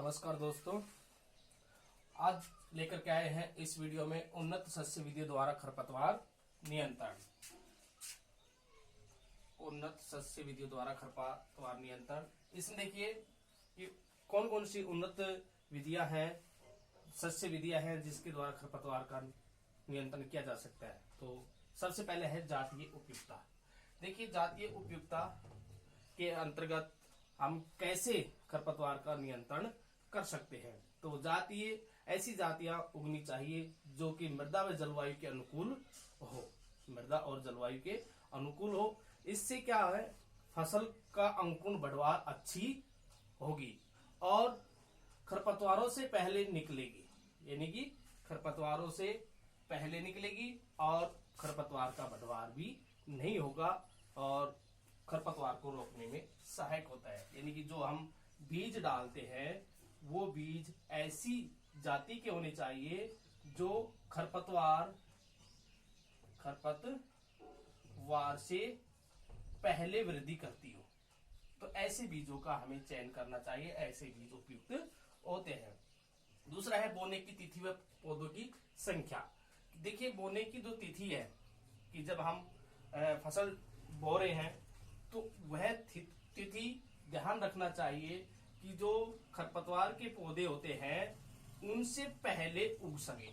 नमस्कार दोस्तों, आज लेकर के आए हैं इस वीडियो में उन्नत सस्य विधि द्वारा खरपतवार नियंत्रण। उन्नत सस्य विधि द्वारा खरपतवार नियंत्रण, इसमें देखिए कि कौन कौन सी उन्नत विधियां हैं, सस्य विधियां हैं जिसके द्वारा खरपतवार का नियंत्रण किया जा सकता है। तो सबसे पहले है जातीय उपयुक्तता। देखिए, जातीय उपयुक्तता के अंतर्गत हम कैसे खरपतवार का नियंत्रण कर सकते हैं। तो जातीय ऐसी जातियां उगनी चाहिए जो कि मृदा व जलवायु के अनुकूल हो, मृदा और जलवायु के अनुकूल हो। इससे क्या है, फसल का अंकुरण बढ़वार अच्छी होगी और खरपतवारों से पहले निकलेगी, यानी कि खरपतवारों से पहले निकलेगी और खरपतवार का बढ़वार भी नहीं होगा और खरपतवार को रोकने में सहायक होता है। यानी कि जो हम बीज डालते हैं वो बीज ऐसी जाति के होने चाहिए जो खरपतवार से पहले वृद्धि करती हो। तो ऐसे बीजों का हमें चयन करना चाहिए, ऐसे बीज उपयुक्त होते हैं। दूसरा है बोने की तिथि व पौधों की संख्या। देखिए, बोने की जो तिथि है कि जब हम फसल बो रहे हैं तो वह तिथि ध्यान रखना चाहिए कि जो खरपतवार के पौधे होते हैं उनसे पहले उग सके,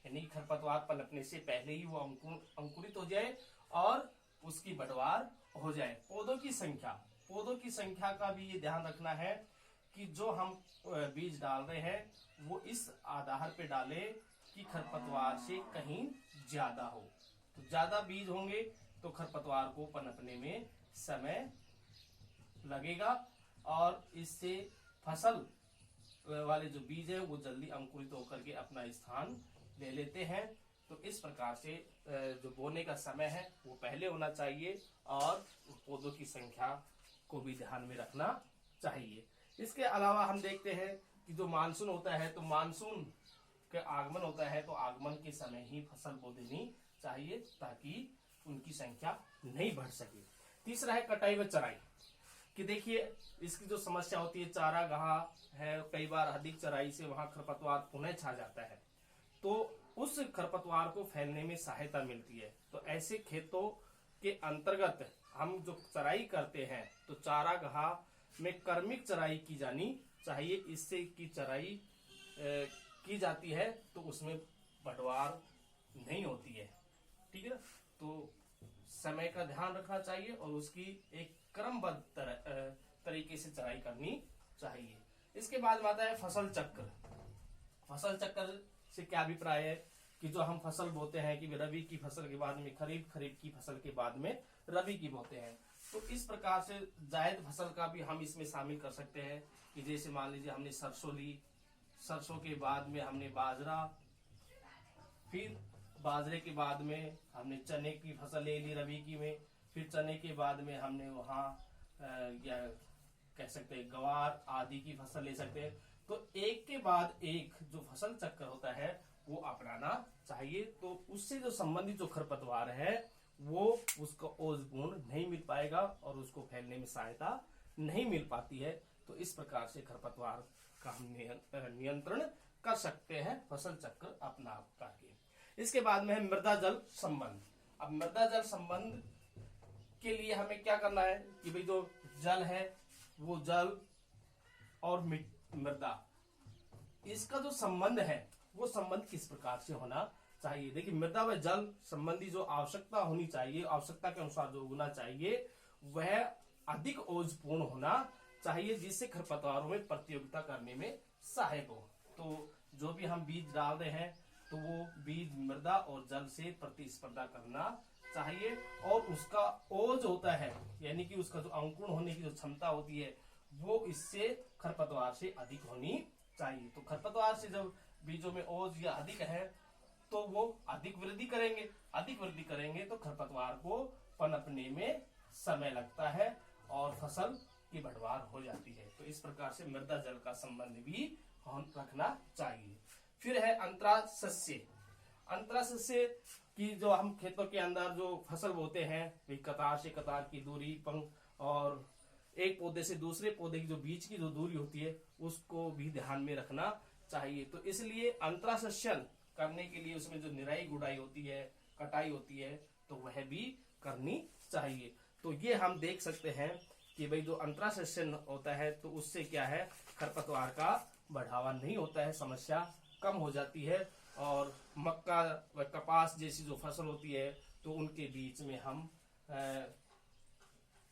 यानी खरपतवार पनपने से पहले ही वो अंकुरित हो जाए और उसकी बढ़वार हो जाए। पौधों की संख्या का भी ये ध्यान रखना है कि जो हम बीज डाल रहे हैं वो इस आधार पे डाले कि खरपतवार से कहीं ज्यादा हो। तो ज्यादा बीज होंगे तो खरपतवार को पनपने में समय लगेगा और इससे फसल वाले जो बीज है वो जल्दी अंकुरित होकर के अपना स्थान ले लेते हैं। तो इस प्रकार से जो बोने का समय है वो पहले होना चाहिए और पौधों की संख्या को भी ध्यान में रखना चाहिए। इसके अलावा हम देखते हैं कि जो मानसून होता है तो मानसून के आगमन होता है तो आगमन के समय ही फसल बो देनी चाहिए ताकि उनकी संख्या नहीं बढ़ सके। तीसरा है कटाई व चराई कि देखिए, इसकी जो समस्या होती है, चारागाह है, कई बार अधिक चराई से वहां खरपतवार पुनः छा जाता है तो उस खरपतवार को फैलने में सहायता मिलती है। तो ऐसे खेतों के अंतर्गत हम जो चराई करते हैं तो चारागाह में क्रमिक चराई की जानी चाहिए। इससे की चराई की जाती है तो उसमें बढ़वार नहीं होती है, ठीक है ना। तो समय का ध्यान रखना चाहिए और उसकी एक क्रमबद्ध तरीके से चराई करनी चाहिए। इसके बाद आता है फसल चक्र। फसल चक्र से क्या अभिप्राय है कि जो हम फसल बोते हैं कि रबी की फसल के बाद में खरीफ की फसल के बाद में रबी की बोते हैं, तो इस प्रकार से जायद फसल का भी हम इसमें शामिल कर सकते हैं कि जैसे मान लीजिए हमने सरसों ली, सरसों के बाद में हमने बाजरा, फिर बाजरे के बाद में हमने चने की फसल ले ली रबी की में, फिर चने के बाद में हमने वहां या कह सकते हैं गवार आदि की फसल ले सकते हैं। तो एक के बाद एक जो फसल चक्र होता है वो अपनाना चाहिए। तो उससे जो संबंधित जो खरपतवार है वो उसको ओजपूर्ण नहीं मिल पाएगा और उसको फैलने में सहायता नहीं मिल पाती है। तो इस प्रकार से खरपतवार का हम नियंत्रण कर सकते हैं फसल चक्र अपना करके। इसके बाद में है मृदा जल संबंध। अब मृदा जल संबंध के लिए हमें क्या करना है कि भाई जो जल है वो जल और मृदा, इसका जो संबंध है वो संबंध किस प्रकार से होना चाहिए। देखिए, मृदा व जल संबंधी जो आवश्यकता होनी चाहिए, आवश्यकता के अनुसार जो उगना चाहिए वह अधिक ओजपूर्ण होना चाहिए जिससे खरपतवारों में प्रतियोगिता करने में सहायक हो। तो जो भी हम बीज डाल रहे हैं तो वो बीज मृदा और जल से प्रतिस्पर्धा करना चाहिए और उसका ओज होता है, यानी कि उसका जो अंकुरण होने की जो क्षमता होती है वो इससे खरपतवार से अधिक होनी चाहिए। तो खरपतवार से जब बीजों में ओज या अधिक है तो वो अधिक वृद्धि करेंगे तो खरपतवार को पनपने में समय लगता है और फसल की बढ़वार हो जाती है। तो इस प्रकार से मृदा जल का संबंध भी हम रखना चाहिए। फिर है अंतराल सस्य की जो हम खेतों के अंदर जो फसल बोते हैं, कतार से कतार की दूरी और एक पौधे से दूसरे पौधे की जो बीच की जो दूरी होती है उसको भी ध्यान में रखना चाहिए। तो इसलिए अंतरासेचन करने के लिए उसमें जो निराई गुड़ाई होती है, कटाई होती है, तो वह भी करनी चाहिए। तो ये हम देख सकते हैं कि भाई जो अंतरासेचन होता है तो उससे क्या है, खरपतवार का बढ़ावा नहीं होता है, समस्या कम हो जाती है। और मक्का व कपास जैसी जो फसल होती है तो उनके बीच में हम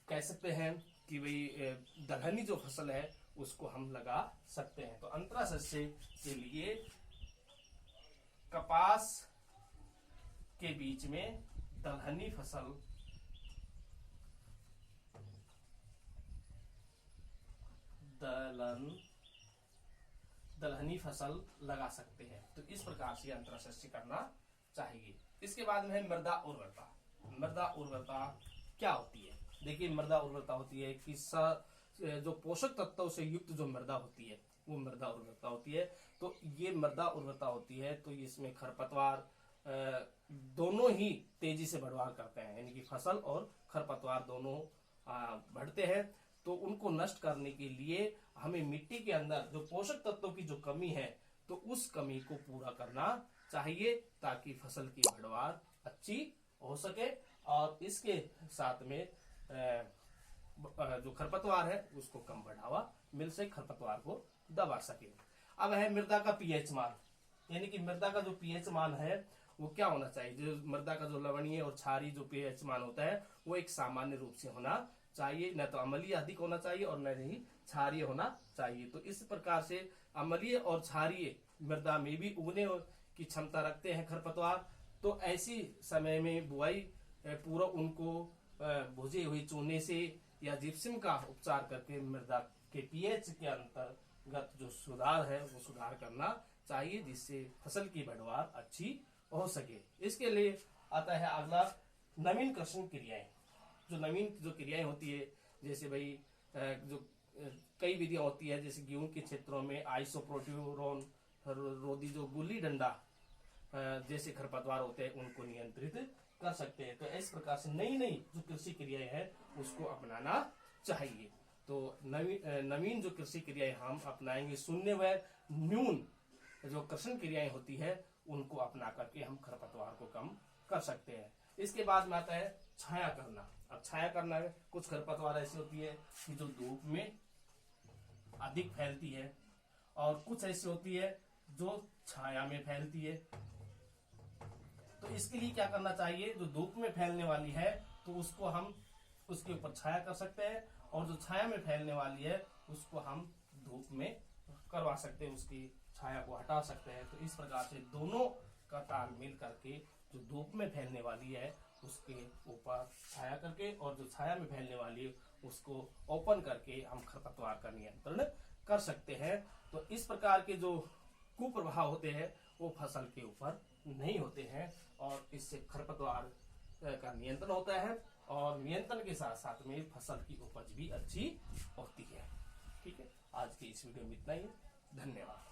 कह सकते हैं कि भाई दलहनी जो फसल है उसको हम लगा सकते हैं। तो अंतरासेचन के लिए कपास के बीच में दलहनी फसल दलहनी फसल लगा सकते हैं। तो इस प्रकार से अंतरासेचन करना चाहिए। इसके बाद में है मृदा उर्वरता। मृदा उर्वरता क्या होती है? देखिए, मृदा उर्वरता होती है कि जो पोषक तत्वों से युक्त जो मृदा होती है वो मृदा उर्वरता होती है। तो ये मृदा उर्वरता होती है तो इसमें खरपतवार दोनों ही तेजी से बढ़वार करते हैं, यानी कि फसल और खरपतवार दोनों बढ़ते हैं। तो उनको नष्ट करने के लिए हमें मिट्टी के अंदर जो पोषक तत्वों की जो कमी है तो उस कमी को पूरा करना चाहिए ताकि फसल की पैदावार अच्छी हो सके और इसके साथ में जो खरपतवार है उसको कम बढ़ावा मिल सके, खरपतवार को दबा सके। अब है मृदा का पीएच मान, यानी कि मृदा का जो पीएच मान है वो क्या होना चाहिए। जो मृदा का जो लवणीय और क्षारीय जो पीएच मान होता है वो एक सामान्य रूप से होना चाहिए, न तो अम्लीय अधिक होना चाहिए और न ही क्षारीय होना चाहिए। तो इस प्रकार से अम्लीय और क्षारीय मृदा में भी उगने की क्षमता रखते हैं खरपतवार। तो ऐसी समय में बुआई पूर्व उनको भुजे हुए चूने से या जिप्सम का उपचार करके मृदा के पीएच के अंतर्गत जो सुधार है वो सुधार करना चाहिए, जिससे फसल की पैदावार अच्छी हो सके। इसके लिए आता है अगला नवीन कृषि क्रियाएं। जो नवीन जो क्रियाएं होती है, जैसे भाई जो कई विधियां होती है, जैसे गेहूं के क्षेत्रों में आइसोप्रोट्यूरोन रोधी जो गुल्ली डंडा जैसे खरपतवार होते हैं उनको नियंत्रित कर सकते हैं। तो इस प्रकार से नई नई जो कृषि क्रियाएं हैं उसको अपनाना चाहिए। तो नवीन जो कृषि क्रियाएं हम अपनाएंगे, शून्य व न्यून जो कृषि क्रियाएं होती है उनको अपना करके हम खरपतवार को कम कर सकते हैं। इसके बाद में आता है छाया करना। अब छाया करना है, कुछ खरपतवार ऐसी होती है कि जो धूप में अधिक फैलती है और कुछ ऐसी होती है जो छाया में फैलती है। तो इसके लिए क्या करना चाहिए, जो धूप में फैलने वाली है तो उसको हम उसके ऊपर छाया कर सकते हैं और जो छाया में फैलने वाली है उसको हम धूप में करवा सकते हैं, उसकी छाया को हटा सकते हैं। तो इस प्रकार से दोनों का तालमेल करके जो धूप में फैलने वाली है उसके ऊपर छाया करके और जो छाया में फैलने वाली है उसको ओपन करके हम खरपतवार का नियंत्रण कर सकते हैं। तो इस प्रकार के जो कुप्रभाव होते हैं वो फसल के ऊपर नहीं होते हैं और इससे खरपतवार का नियंत्रण होता है और नियंत्रण के साथ साथ में फसल की उपज भी अच्छी होती है। ठीक है, आज की इस वीडियो में इतना ही। धन्यवाद।